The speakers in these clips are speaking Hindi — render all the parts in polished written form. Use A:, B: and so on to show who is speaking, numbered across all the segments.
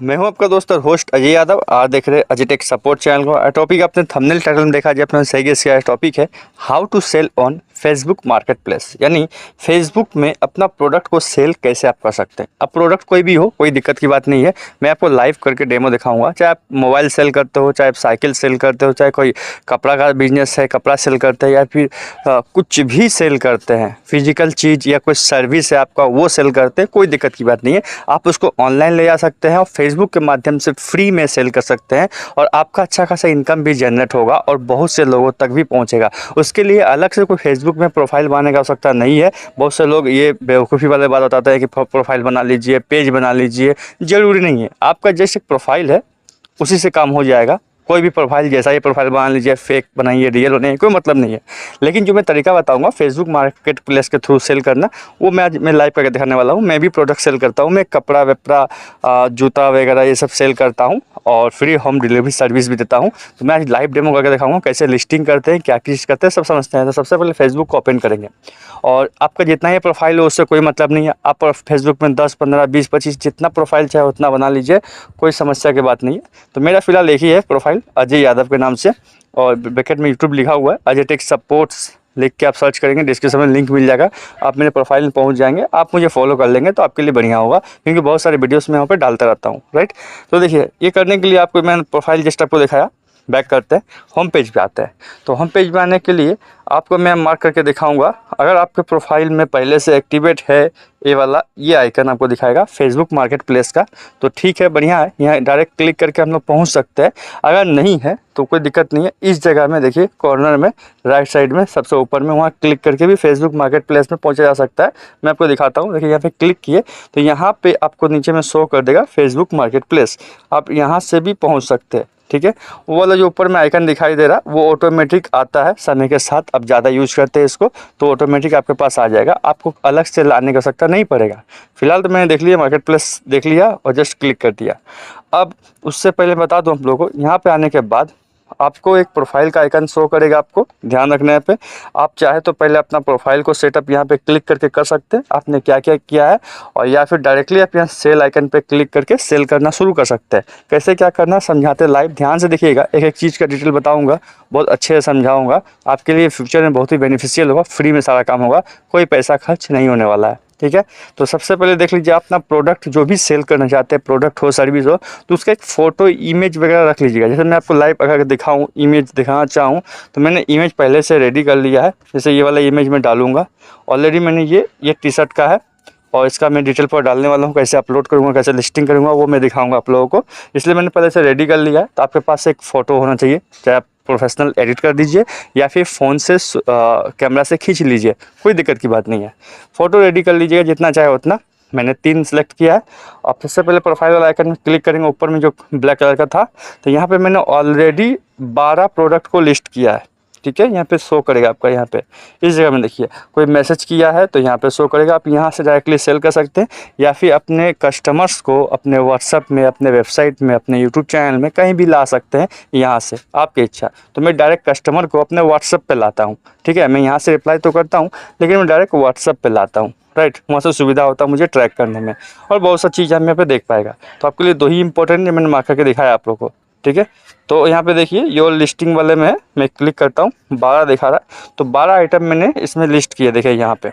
A: मैं हूं आपका दोस्त और होस्ट अजय यादव। आप देख रहे हैं अजय टेक सपोर्ट चैनल को। टॉपिक आपने थंबनेल टाइटल में देखा, जो अपने सही गेस किया है। टॉपिक है how to sell on Facebook market place Facebook में अपना प्रोडक्ट को सेल कैसे आप कर सकते हैं। अब प्रोडक्ट कोई भी हो, कोई दिक्कत की बात नहीं है। मैं आपको लाइव करके डेमो दिखाऊंगा। चाहे आप मोबाइल सेल करते हो, चाहे आप साइकिल सेल करते हो, चाहे कोई कपड़ा का बिजनेस है, कपड़ा सेल करते हैं, या फिर कुछ भी सेल करते हैं, फिजिकल चीज़ या कोई सर्विस है आपका, वो सेल करते हैं, कोई दिक्कत की बात नहीं है। आप उसको ऑनलाइन ले जा सकते हैं और फेसबुक के माध्यम से फ्री में सेल कर सकते हैं, और आपका अच्छा खासा इनकम भी जनरेट होगा और बहुत से लोगों तक भी पहुंचेगा। उसके लिए अलग से कोई फेसबुक में प्रोफाइल बनाने की आवश्यकता नहीं है। बहुत से लोग ये बेवकूफ़ी वाले बात बताते हैं कि प्रोफाइल बना लीजिए, पेज बना लीजिए। ज़रूरी नहीं है, आपका जैसे प्रोफाइल है उसी से काम हो जाएगा। कोई भी प्रोफाइल, जैसा ही प्रोफाइल बना लीजिए, फेक बनाइए, रियल बनाइए, कोई मतलब नहीं है। लेकिन जो मैं तरीका बताऊंगा फेसबुक मार्केट प्लेस के थ्रू सेल करना, वो मैं आज मैं लाइव करके दिखाने वाला हूँ। मैं भी प्रोडक्ट सेल करता हूँ। मैं कपड़ा वेपड़ा, जूता वगैरह ये सब सेल करता हूँ और फ्री होम डिलीवरी सर्विस भी देता हूँ। तो मैं आज लाइव डेमो करके दिखाऊंगा कैसे लिस्टिंग करते हैं, क्या चीज़ करते हैं, सब समझते हैं। तो सबसे पहले फेसबुक को ओपन करेंगे, और आपका जितना ही प्रोफाइल हो उससे कोई मतलब नहीं है। आप फेसबुक में 10, 15, 20, 25 जितना प्रोफाइल चाहे उतना बना लीजिए, कोई समस्या की बात नहीं है। तो मेरा फिलहाल एक ही है प्रोफाइल, अजय यादव के नाम से, और ब्रैकेट में यूट्यूब लिखा हुआ है, अजय टेक सपोर्ट्स लिख के आप सर्च करेंगे, डिस्क्रिप्शन में लिंक मिल जाएगा। आप मेरे प्रोफाइल में पहुंच जाएंगे, आप मुझे फॉलो कर लेंगे तो आपके लिए बढ़िया होगा, क्योंकि बहुत सारे वीडियोस मैं यहाँ पे डालता रहता हूँ, राइट। तो देखिए, ये करने के लिए आपको मैंने प्रोफाइल जस्ट आपको दिखाया। बैक करते हैं, होम पेज पे आते हैं। तो होम पेज पे आने के लिए आपको मैं मार्क करके दिखाऊंगा। अगर आपके प्रोफाइल में पहले से एक्टिवेट है ये वाला, ये आइकन आपको दिखाएगा फेसबुक मार्केट प्लेस का, तो ठीक है, बढ़िया है। यहाँ डायरेक्ट क्लिक करके हम लोग पहुँच सकते हैं। अगर नहीं है तो कोई दिक्कत नहीं है। इस जगह में देखिए, कॉर्नर में राइट साइड में सबसे ऊपर में, वहाँ क्लिक करके भी फेसबुक मार्केट प्लेस में पहुँचा जा सकता है। मैं आपको दिखाता हूँ। देखिए, यहाँ पे क्लिक किए तो यहाँ पे आपको नीचे में शो कर देगा फेसबुक मार्केट प्लेस। आप यहाँ से भी पहुँच सकते हैं, ठीक है। वो वाला जो ऊपर में आइकन दिखाई दे रहा, वो ऑटोमेटिक आता है समय के साथ। अब ज़्यादा यूज करते हैं इसको तो ऑटोमेटिक आपके पास आ जाएगा, आपको अलग से लाने की आवश्यकता नहीं पड़ेगा। फिलहाल तो मैंने देख लिया, मार्केट प्लेस देख लिया और जस्ट क्लिक कर दिया। अब उससे पहले बता दूं आप लोगों को, यहाँ पे आने के बाद आपको एक प्रोफाइल का आइकन शो करेगा। आपको ध्यान रखना है पे, आप चाहे तो पहले अपना प्रोफाइल को सेटअप यहाँ पे क्लिक करके कर सकते हैं, आपने क्या क्या किया है, और या फिर डायरेक्टली आप यहाँ सेल आइकन पे क्लिक करके सेल करना शुरू कर सकते हैं। कैसे क्या करना समझाते लाइव, ध्यान से देखिएगा। एक एक चीज़ का डिटेल बताऊँगा, बहुत अच्छे से समझाऊँगा। आपके लिए फ्यूचर में बहुत ही बेनिफिशियल होगा। फ्री में सारा काम होगा, कोई पैसा खर्च नहीं होने वाला है, ठीक है। तो सबसे पहले देख लीजिए, अपना प्रोडक्ट जो भी सेल करना चाहते हैं, प्रोडक्ट हो सर्विस हो, तो उसका एक फ़ोटो इमेज वगैरह रख लीजिएगा। जैसे मैं आपको लाइव अगर दिखाऊं, इमेज दिखाना चाहूँ, तो मैंने इमेज पहले से रेडी कर लिया है। जैसे ये वाला इमेज मैं डालूंगा, ऑलरेडी मैंने ये टी शर्ट का है, और इसका मैं डिटेल पर डालने वाला हूँ। कैसे अपलोड करूँगा, कैसे लिस्टिंग करूँगा, वो मैं दिखाऊंगा आप लोगों को। इसलिए मैंने पहले से रेडी कर लिया है। तो आपके पास एक फ़ोटो होना चाहिए, चाहे आप प्रोफेशनल एडिट कर दीजिए या फिर फ़ोन से कैमरा से खींच लीजिए, कोई दिक्कत की बात नहीं है। फ़ोटो रेडी कर लीजिएगा जितना चाहे उतना। मैंने 3 सेलेक्ट किया है। और सबसे पहले प्रोफाइल वाला आइकन में क्लिक करेंगे, ऊपर में जो ब्लैक कलर का था, तो यहाँ पे मैंने ऑलरेडी 12 प्रोडक्ट को लिस्ट किया है, ठीक है। यहाँ पे शो करेगा आपका, यहाँ पे इस जगह में देखिए, कोई मैसेज किया है तो यहाँ पे शो करेगा। आप यहाँ से डायरेक्टली सेल कर सकते हैं, या फिर अपने कस्टमर्स को अपने व्हाट्सअप में, अपने वेबसाइट में, अपने यूट्यूब चैनल में कहीं भी ला सकते हैं यहाँ से, आपकी इच्छा। तो मैं डायरेक्ट कस्टमर को अपने व्हाट्सअप पे लाता हूँ, ठीक है। मैं यहाँ से रिप्लाई तो करता हूँ, लेकिन मैं डायरेक्ट व्हाट्सअप पे लाता हूँ, राइट। वहाँ से सुविधा होता है मुझे ट्रैक करने में, और बहुत सा चीज़ हम यहाँ पे देख पाएगा। तो आपके लिए 2 ही इंपॉर्टेंट है, मैंने मार्क करके दिखाया आप लोग को, ठीक है। तो यहाँ पे देखिए, योर लिस्टिंग वाले में मैं क्लिक करता हूँ, 12 दिखा रहा है। तो 12 आइटम मैंने इसमें लिस्ट किए, देखिए यहाँ पे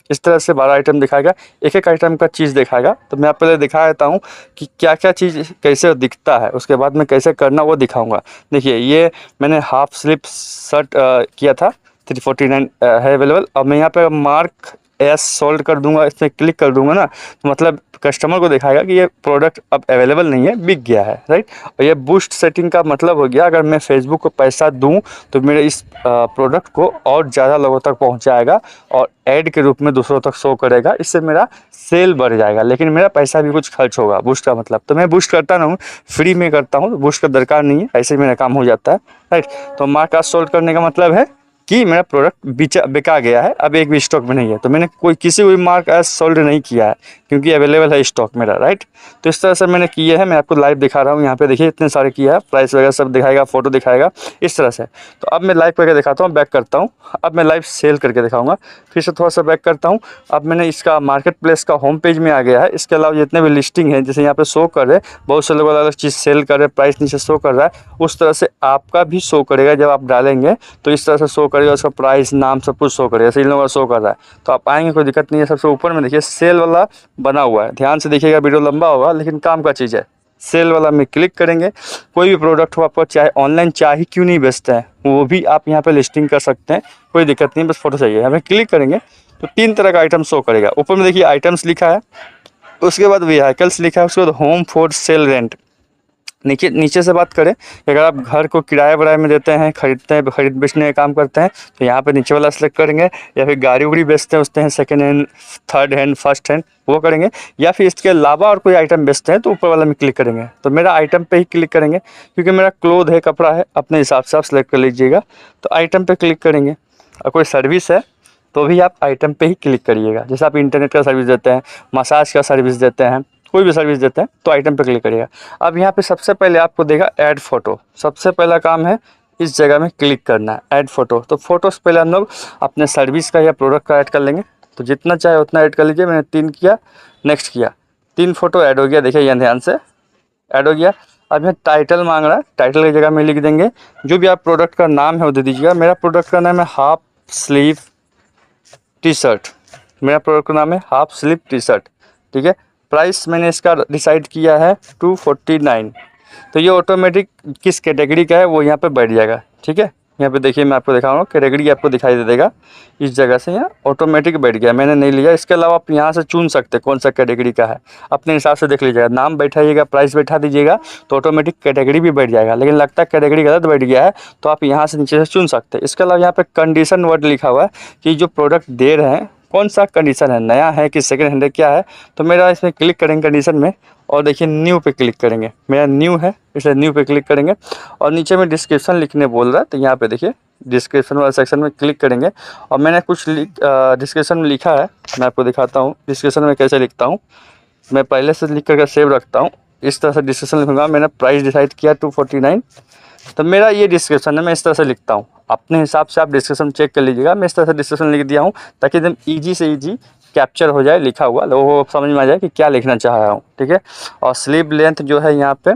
A: इस तरह से 12 आइटम दिखाएगा। एक एक आइटम का चीज़ दिखाएगा। तो मैं आप पहले दिखा देता हूँ कि क्या क्या चीज़ कैसे दिखता है, उसके बाद में कैसे करना वो दिखाऊंगा। देखिए, ये मैंने हाफ स्लीप शर्ट किया था, 349 है अवेलेबल। अब मैं यहाँ पे मार्क एस सोल्ड कर दूंगा, इसमें क्लिक कर दूंगा ना, तो मतलब कस्टमर को दिखाएगा कि ये प्रोडक्ट अब अवेलेबल नहीं है, बिक गया है, राइट। और ये बूस्ट सेटिंग का मतलब हो गया, अगर मैं फेसबुक को पैसा दूं तो मेरे इस प्रोडक्ट को और ज़्यादा लोगों तक पहुंचाएगा और ऐड के रूप में दूसरों तक शो करेगा। इससे मेरा सेल बढ़ जाएगा, लेकिन मेरा पैसा भी कुछ खर्च होगा, बूस्ट का मतलब। तो मैं बूस्ट करता ना हूँ, फ्री में करता हूँ, तो बूस्ट का दरकार नहीं है, ऐसे ही मेरा काम हो जाता है, राइट। तो मार्क का सोल्ड करने का मतलब है कि मेरा प्रोडक्ट बिका गया है, अब एक भी स्टॉक में नहीं है, तो मैंने कोई किसी भी मार्क एज सोल्ड नहीं किया है क्योंकि अवेलेबल है स्टॉक मेरा, राइट। तो इस तरह से मैंने किए हैं, मैं आपको लाइव दिखा रहा हूँ, यहाँ पे देखिए इतने सारे किया है, प्राइस वगैरह सब दिखाएगा, फोटो दिखाएगा इस तरह से। तो अब मैं लाइव करके दिखाता हूँ, बैक करता हूँ, अब मैं लाइव सेल करके दिखाऊंगा। फिर से थोड़ा सा बैक करता हूँ, अब मैंने इसका मार्केट प्लेस का होम पेज में आ गया है। इसके अलावा जितने भी लिस्टिंग है, जैसे यहाँ पे शो कर रहे हैं, बहुत से लोग अलग अलग चीज़ सेल कर रहे हैं, प्राइस नीचे शो कर रहा है, उस तरह से आपका भी शो करेगा। जब आप डालेंगे तो इस तरह से शो करेगा, उसका प्राइस, नाम सब कुछ शो करेगा, जैसे इन लोगों का शो कर रहा है। तो आप आएंगे, कोई दिक्कत नहीं है। सबसे ऊपर में देखिए सेल वाला बना हुआ है, ध्यान से देखिएगा, वीडियो लंबा होगा लेकिन काम का चीज़ है। सेल वाला में क्लिक करेंगे, कोई भी प्रोडक्ट हो आपको, चाहे ऑनलाइन चाहे क्यों नहीं बेचते हैं, वो भी आप यहाँ पे लिस्टिंग कर सकते हैं, कोई दिक्कत नहीं, बस फोटो चाहिए। यहाँ पे क्लिक करेंगे तो 3 तरह का आइटम शो करेगा। ऊपर में देखिए आइटम्स लिखा है, उसके बाद व्हीकल्स लिखा है, उसके बाद होम फॉर सेल रेंट। नीचे से बात करें कि अगर आप घर को किराए वराए में देते हैं, खरीदते हैं, खरीद बेचने का काम करते हैं, तो यहाँ पे नीचे वाला सेलेक्ट करेंगे। या फिर गाड़ी उड़ी बेचते हैं, उसते हैं second hand, third hand, first hand, वो करेंगे। या फिर इसके अलावा और कोई आइटम बेचते हैं तो ऊपर वाला में क्लिक करेंगे। तो मेरा आइटम पे ही क्लिक करेंगे क्योंकि मेरा क्लोथ है, कपड़ा है, अपने हिसाब से आप सेलेक्ट कर लीजिएगा। तो आइटम पे क्लिक करेंगे। और कोई सर्विस है तो भी आप आइटम पे ही क्लिक करिएगा। जैसे आप इंटरनेट का सर्विस देते हैं, मसाज का सर्विस देते हैं, कोई भी सर्विस देते हैं तो आइटम पे क्लिक करिएगा। अब यहाँ पे सबसे पहले आपको देगा ऐड फोटो, सबसे पहला काम है इस जगह में क्लिक करना है, ऐड फोटो। तो फोटो से पहले हम लोग अपने सर्विस का या प्रोडक्ट का ऐड कर लेंगे, तो जितना चाहे उतना ऐड कर लीजिए। मैंने 3 किया, नेक्स्ट किया, 3 फोटो ऐड हो गया, देखिए यहाँ ध्यान से ऐड हो गया। अब यहाँ टाइटल मांग रहा है, टाइटल की जगह में लिख देंगे जो भी आप प्रोडक्ट का नाम है वो दे दीजिएगा। मेरा प्रोडक्ट का नाम है हाफ स्लीव टी शर्ट, मेरा प्रोडक्ट का नाम है हाफ स्लीव टी शर्ट, ठीक है। प्राइस मैंने इसका डिसाइड किया है 249। तो ये ऑटोमेटिक किस कैटेगरी का है वो यहाँ पे बैठ जाएगा, ठीक है। यहाँ पे देखिए मैं आपको दिखा रहा हूँ, कैटेगरी आपको दिखाई दे देगा इस जगह से, यहाँ ऑटोमेटिक बैठ गया, मैंने नहीं लिया। इसके अलावा आप यहाँ से चुन सकते हैं कौन सा कैटेगरी का है, अपने हिसाब से देख लीजिएगा, नाम बैठाइएगा, प्राइस बैठा दीजिएगा तो ऑटोमेटिक कैटेगरी भी बैठ जाएगा। लेकिन लगता है कैटेगरी गलत बैठ गया है तो आप यहाँ से नीचे से चुन सकते हैं। इसके अलावा यहाँ पे कंडीशन वर्ड लिखा हुआ है कि जो प्रोडक्ट दे रहे हैं कौन सा कंडीशन है, नया है कि सेकेंड हैंड है, क्या है। तो मेरा इसमें क्लिक करेंगे कंडीशन में और देखिए न्यू पे क्लिक करेंगे, मेरा न्यू है इसलिए न्यू पे क्लिक करेंगे। और नीचे में डिस्क्रिप्शन लिखने बोल रहा है, तो यहाँ पे देखिए डिस्क्रिप्शन वाला सेक्शन में क्लिक करेंगे। और मैंने कुछ डिस्क्रिप्शन में लिखा है, मैं आपको दिखाता हूँ डिस्क्रिप्शन में कैसे लिखता हूँ। मैं पहले से लिख करके सेव रखता हूँ, इस तरह से डिस्क्रिप्शन लिखूँगा। मैंने प्राइस डिसाइड किया 249, तो मेरा ये डिस्क्रिप्शन है, मैं इस तरह से लिखता हूँ। अपने हिसाब से आप डिस्क्रिप्शन चेक कर लीजिएगा, मैं इस तरह से डिस्क्रिप्शन लिख दिया हूँ ताकि एकदम ईजी से ईजी कैप्चर हो जाए, लिखा हुआ लोगों को समझ में आ जाए कि क्या लिखना चाह रहा हूँ, ठीक है। और स्लीव लेंथ जो है यहाँ पे,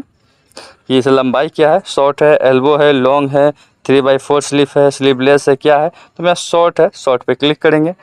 A: कि इस लंबाई क्या है, शॉर्ट है, एल्बो है, लॉन्ग है, 3/4 स्लीव है, स्लीवलेस है, क्या है। तो मेरा शॉर्ट है, शॉर्ट पे क्लिक करेंगे।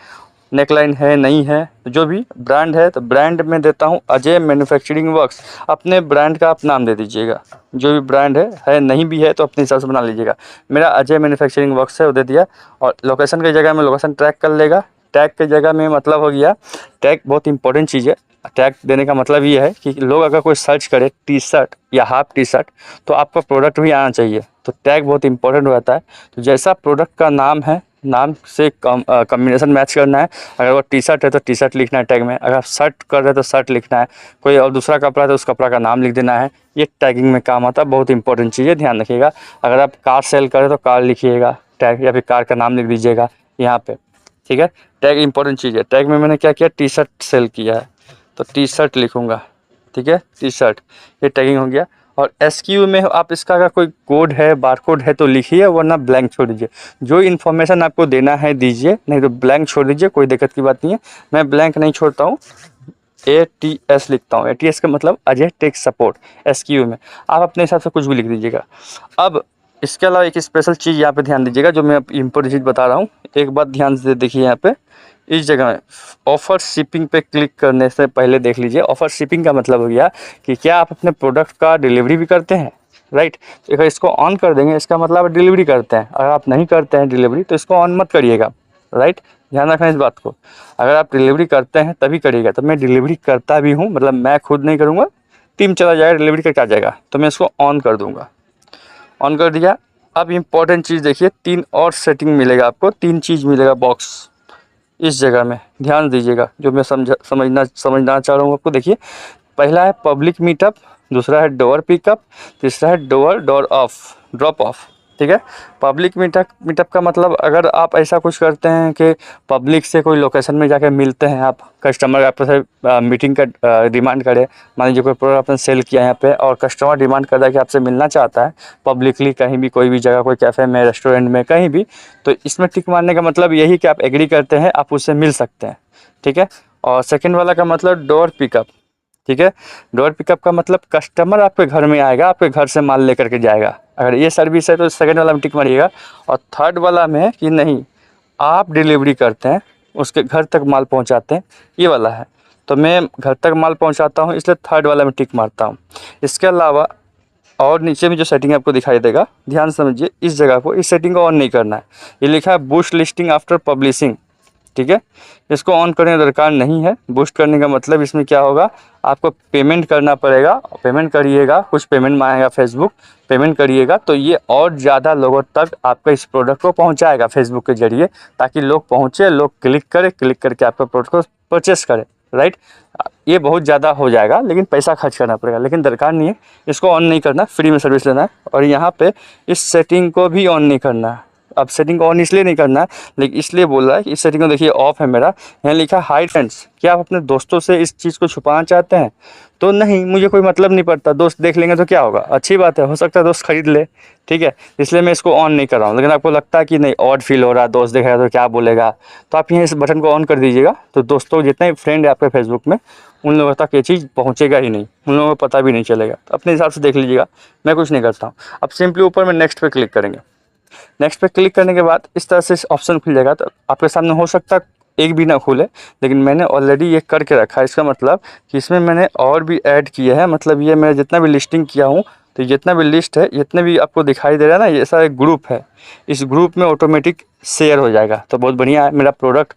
A: नेकलाइन है, नहीं है, जो भी ब्रांड है, तो ब्रांड में देता हूँ अजय मैन्युफैक्चरिंग वर्क्स। अपने ब्रांड का आप नाम दे दीजिएगा, जो भी ब्रांड है, नहीं भी है तो अपने हिसाब से बना लीजिएगा। मेरा अजय मैन्युफैक्चरिंग वर्क्स है, वो दे दिया। और लोकेशन की जगह में लोकेशन ट्रैक कर लेगा। टैग की जगह में मतलब हो गया, टैग बहुत इंपॉर्टेंट चीज़ है। टैग देने का मतलब ये है कि लोग अगर कोई सर्च करे टी शर्ट या हाफ टी शर्ट तो आपका प्रोडक्ट भी आना चाहिए, तो टैग बहुत इंपॉर्टेंट रहता है। तो जैसा प्रोडक्ट का नाम है, नाम से कॉम्बिनेशन मैच करना है। अगर वो टी शर्ट है तो टी शर्ट लिखना है टैग में, अगर आप शर्ट कर रहे हैं तो शर्ट लिखना है, कोई और दूसरा कपड़ा है तो उस कपड़ा का नाम लिख देना है। ये टैगिंग में काम आता है, बहुत इंपॉर्टेंट चीज़ है, ध्यान रखिएगा। अगर आप कार सेल करें तो कार लिखिएगा टैग, या फिर कार का नाम लिख दीजिएगा यहाँ पे, ठीक है। टैग इंपॉर्टेंट चीज़ है। टैग में मैंने क्या किया, टी शर्ट सेल किया है तो टी शर्ट लिखूँगा, ठीक है, टी शर्ट, ये टैगिंग हो गया। और SKU में आप इसका अगर कोई कोड है, बारकोड है तो लिखिए, वरना ब्लैंक छोड़ दीजिए। जो इन्फॉर्मेशन आपको देना है दीजिए, नहीं तो ब्लैंक छोड़ दीजिए, कोई दिक्कत की बात नहीं है। मैं ब्लैंक नहीं छोड़ता हूँ, ATS लिखता हूँ। ATS का मतलब अजय टेक सपोर्ट। SKU में आप अपने हिसाब से कुछ भी लिख दीजिएगा। अब इसके अलावा एक स्पेशल चीज़ यहाँ पे ध्यान दीजिएगा, जो मैं इम्पोर्टेंट चीज़ बता रहा हूँ। एक बात ध्यान से देखिए, यहाँ पे इस जगह में ऑफ़र शिपिंग पे क्लिक करने से पहले देख लीजिए। ऑफ़र शिपिंग का मतलब हो गया कि क्या आप अपने प्रोडक्ट का डिलीवरी भी करते हैं, राइट। अगर इसको ऑन कर देंगे इसका मतलब डिलीवरी करते हैं। अगर आप नहीं करते हैं डिलीवरी तो इसको ऑन मत करिएगा, राइट, ध्यान रखना इस बात को। अगर आप डिलीवरी करते हैं तभी करिएगा। तो मैं डिलीवरी करता भी हूँ, मतलब मैं खुद नहीं करूँगा, टीम चला जाएगा, डिलीवरी करके आ जाएगा, तो मैं इसको ऑन कर दूँगा। ऑन कर दिया। अब इम्पॉर्टेंट चीज़ देखिए, 3 और सेटिंग मिलेगा आपको, 3 चीज़ मिलेगा बॉक्स इस जगह में, ध्यान दीजिएगा। जो मैं समझना चाह रहा हूँ आपको, देखिए पहला है पब्लिक मीटअप, दूसरा है डोर पिकअप, तीसरा है डोर ऑफ ड्रॉप ऑफ, ठीक है। पब्लिक मीटअप का मतलब अगर आप ऐसा कुछ करते हैं कि पब्लिक से कोई लोकेशन में जाके मिलते हैं, आप कस्टमर आपसे मीटिंग का डिमांड करे, मान लीजिए कोई प्रोडक्ट आपने सेल किया है यहाँ पे और कस्टमर डिमांड कर रहा है कि आपसे मिलना चाहता है पब्लिकली, कहीं भी कोई भी जगह, कोई कैफ़े में, रेस्टोरेंट में, कहीं भी, तो इसमें टिक मारने का मतलब यही कि आप एग्री करते हैं, आप उससे मिल सकते हैं, ठीक है। और सेकेंड वाला का मतलब डोर पिकअप, ठीक है। डोर पिकअप का मतलब कस्टमर आपके घर में आएगा, आपके घर से माल लेकर के जाएगा। अगर ये सर्विस है तो सेकंड वाला में टिक मारिएगा। और थर्ड वाला में कि नहीं, आप डिलीवरी करते हैं, उसके घर तक माल पहुंचाते हैं, ये वाला है। तो मैं घर तक माल पहुंचाता हूं, इसलिए थर्ड वाला में टिक मारता हूं। इसके अलावा और नीचे में जो सेटिंग आपको दिखाई देगा, ध्यान समझिए, इस जगह को, इस सेटिंग को ऑन नहीं करना है। ये लिखा है बूस्ट लिस्टिंग आफ्टर पब्लिशिंग, ठीक है। इसको ऑन करने की दरकार नहीं है। बूस्ट करने का मतलब इसमें क्या होगा, आपको पेमेंट करना पड़ेगा। पेमेंट करिएगा, कुछ पेमेंट मांगेगा फेसबुक, पेमेंट करिएगा तो ये और ज़्यादा लोगों तक आपका इस प्रोडक्ट को पहुंचाएगा फेसबुक के जरिए, ताकि लोग पहुंचे, लोग क्लिक करें, क्लिक करके आपका प्रोडक्ट को परचेस करें, राइट। ये बहुत ज़्यादा हो जाएगा, लेकिन पैसा खर्च करना पड़ेगा, लेकिन दरकार नहीं है। इसको ऑन नहीं करना, फ्री में सर्विस लेना है। और यहाँ पे इस सेटिंग को भी ऑन नहीं करना है। अब सेटिंग को ऑन इसलिए नहीं करना है, लेकिन इसलिए बोल रहा है कि इस सेटिंग को देखिए ऑफ है मेरा। यहाँ लिखा है हाइड फ्रेंड्स, क्या आप अपने दोस्तों से इस चीज़ को छुपाना चाहते हैं? तो नहीं, मुझे कोई मतलब नहीं पड़ता, दोस्त देख लेंगे तो क्या होगा, अच्छी बात है, हो सकता है दोस्त खरीद ले, ठीक है। इसलिए मैं इसको ऑन नहीं कर रहा हूँ। लेकिन आपको लगता है कि नहीं, ऑड फील हो रहा है, दोस्त देखेगा तो क्या बोलेगा, तो आप यहाँ इस बटन को ऑन कर दीजिएगा। तो दोस्तों, जितने फ्रेंड है आपके फेसबुक में, उन लोगों तक ये चीज़ पहुँचेगा ही नहीं, उन लोगों को पता भी नहीं चलेगा। तो अपने हिसाब से देख लीजिएगा, मैं कुछ नहीं करता हूँ। अब सिंपली ऊपर में नेक्स्ट पे क्लिक करेंगे। नेक्स्ट पे क्लिक करने के बाद इस तरह से ऑप्शन खुल जाएगा। तो आपके सामने हो सकता है एक भी ना खुले, लेकिन मैंने ऑलरेडी ये करके रखा है। इसका मतलब कि इसमें मैंने और भी ऐड किए हैं, मतलब ये मैं जितना भी लिस्टिंग किया हूँ, तो जितना भी लिस्ट है, जितने भी आपको दिखाई दे रहा है ना, ये सारा एक ग्रुप है। इस ग्रुप में ऑटोमेटिक शेयर हो जाएगा। तो बहुत बढ़िया है, मेरा प्रोडक्ट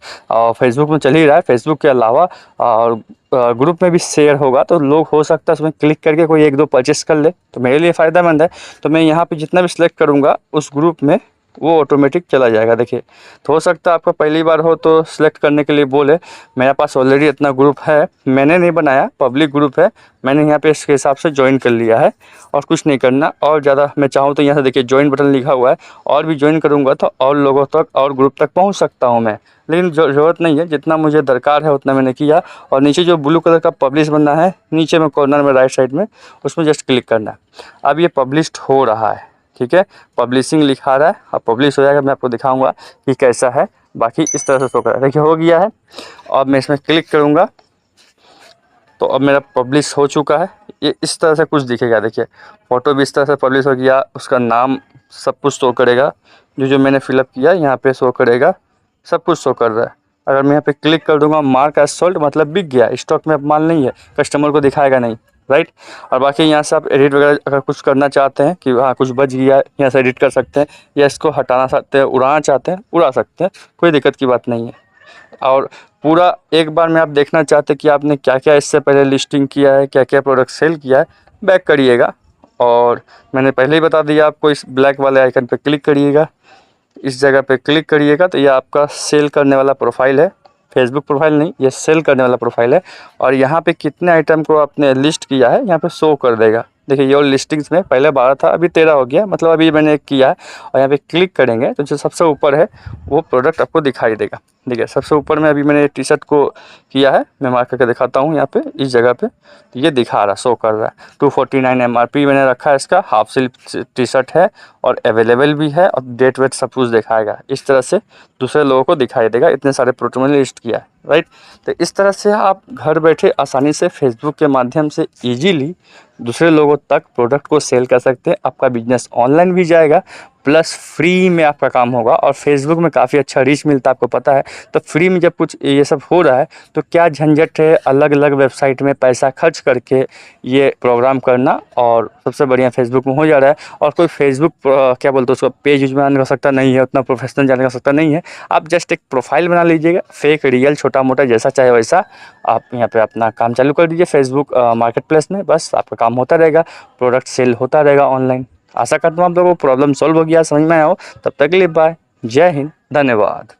A: फेसबुक में चल ही रहा है। फेसबुक के अलावा और ग्रुप में भी शेयर होगा, तो लोग हो सकता है उसमें क्लिक करके कोई एक दो परचेस कर ले, तो मेरे लिए फ़ायदेमंद है। तो मैं यहाँ पे जितना भी सिलेक्ट करूँगा उस ग्रुप में, वो ऑटोमेटिक चला जाएगा। देखिए, तो हो सकता है आपको पहली बार हो तो सिलेक्ट करने के लिए बोले। मेरे पास ऑलरेडी इतना ग्रुप है, मैंने नहीं बनाया, पब्लिक ग्रुप है, मैंने यहाँ पे इसके हिसाब से ज्वाइन कर लिया है। और कुछ नहीं करना। और ज़्यादा मैं चाहूँ तो यहाँ से देखिए ज्वाइन बटन लिखा हुआ है, और भी ज्वाइन करूँगा तो और लोगों तक और ग्रुप तक पहुँच सकता हूँ मैं। लेकिन ज़रूरत नहीं है, जितना मुझे दरकार है उतना मैंने किया। और नीचे जो ब्लू कलर का पब्लिश बनना है, नीचे में कॉर्नर में राइट साइड में, उसमें जस्ट क्लिक करना है। अब ये पब्लिश्ड हो रहा है, ठीक है, पब्लिशिंग लिखा रहा है। अब पब्लिश हो जाएगा, मैं आपको दिखाऊंगा कि कैसा है। बाकी इस तरह से शो कर रहा है, देखिए हो गया है। अब मैं इसमें क्लिक करूंगा तो अब मेरा पब्लिश हो चुका है। ये इस तरह से कुछ दिखेगा, देखिए फ़ोटो भी इस तरह से पब्लिश हो गया, उसका नाम सब कुछ शो करेगा, जो जो मैंने फिलअप किया यहाँ पे शो करेगा, सब कुछ शो कर रहा है। अगर मैं यहाँ पे क्लिक कर दूंगा, मार्क एज सोल्ड, मतलब बिक गया, स्टॉक में अब माल नहीं है, कस्टमर को दिखाएगा नहीं, राइट। और बाकी यहाँ से आप एडिट वगैरह अगर कुछ करना चाहते हैं कि हाँ कुछ बच गया, यहाँ से एडिट कर सकते हैं, या इसको हटाना चाहते हैं, उड़ाना चाहते हैं, उड़ा सकते हैं, कोई दिक्कत की बात नहीं है। और पूरा एक बार में आप देखना चाहते हैं कि आपने क्या क्या इससे पहले लिस्टिंग किया है, क्या क्या प्रोडक्ट सेल किया है, बैक करिएगा। और मैंने पहले ही बता दिया आपको, इस ब्लैक वाले आइकन पे क्लिक करिएगा, इस जगह पे क्लिक करिएगा, तो ये आपका सेल करने वाला प्रोफाइल है। फेसबुक प्रोफाइल नहीं, ये सेल करने वाला प्रोफाइल है। और यहाँ पे कितने आइटम को आपने लिस्ट किया है, यहाँ पे शो कर देगा। देखिए योर लिस्टिंग्स में पहले 12 था, अभी 13 हो गया, मतलब अभी मैंने एक किया है। और यहाँ पे क्लिक करेंगे तो जो सबसे ऊपर है वो प्रोडक्ट आपको दिखाई देगा। देखिए सबसे ऊपर में अभी मैंने टी शर्ट को किया है, मैं मार्क करके दिखाता हूँ यहाँ पे, इस जगह पे तो ये दिखा रहा, शो कर रहा है। 249 MRP मैंने रखा है इसका, हाफ स्लीव टी शर्ट है और अवेलेबल भी है, और डेट वेट सब कुछ दिखाएगा। इस तरह से दूसरे लोगों को दिखाई देगा, इतने सारे प्रोडक्ट मैंने लिस्ट किया है, राइट। तो इस तरह से आप घर बैठे आसानी से फेसबुक के माध्यम से ईजीली दूसरे लोगों तक प्रोडक्ट को सेल कर सकते हैं। आपका बिजनेस ऑनलाइन भी जाएगा, प्लस फ्री में आपका काम होगा। और फेसबुक में काफ़ी अच्छा रीच मिलता है, आपको पता है। तो फ्री में जब कुछ ये सब हो रहा है तो क्या झंझट है अलग अलग वेबसाइट में पैसा खर्च करके ये प्रोग्राम करना। और सबसे बढ़िया फेसबुक में हो जा रहा है। और कोई फेसबुक क्या बोलते हैं उसको, पेज यूज बनाने का सकता नहीं है, उतना प्रोफेशनल जाने का सकता नहीं है। आप जस्ट एक प्रोफाइल बना लीजिएगा, फेक रियल छोटा मोटा जैसा चाहे वैसा, आप यहाँ पे अपना काम चालू कर दीजिए फेसबुक मार्केट प्लेस में। बस आपका काम होता रहेगा, प्रोडक्ट सेल होता रहेगा ऑनलाइन। आशा करता हूँ आप लोगों को प्रॉब्लम सॉल्व हो गया, समझ में आया हो। तब तक के लिए बाय, जय हिंद, धन्यवाद।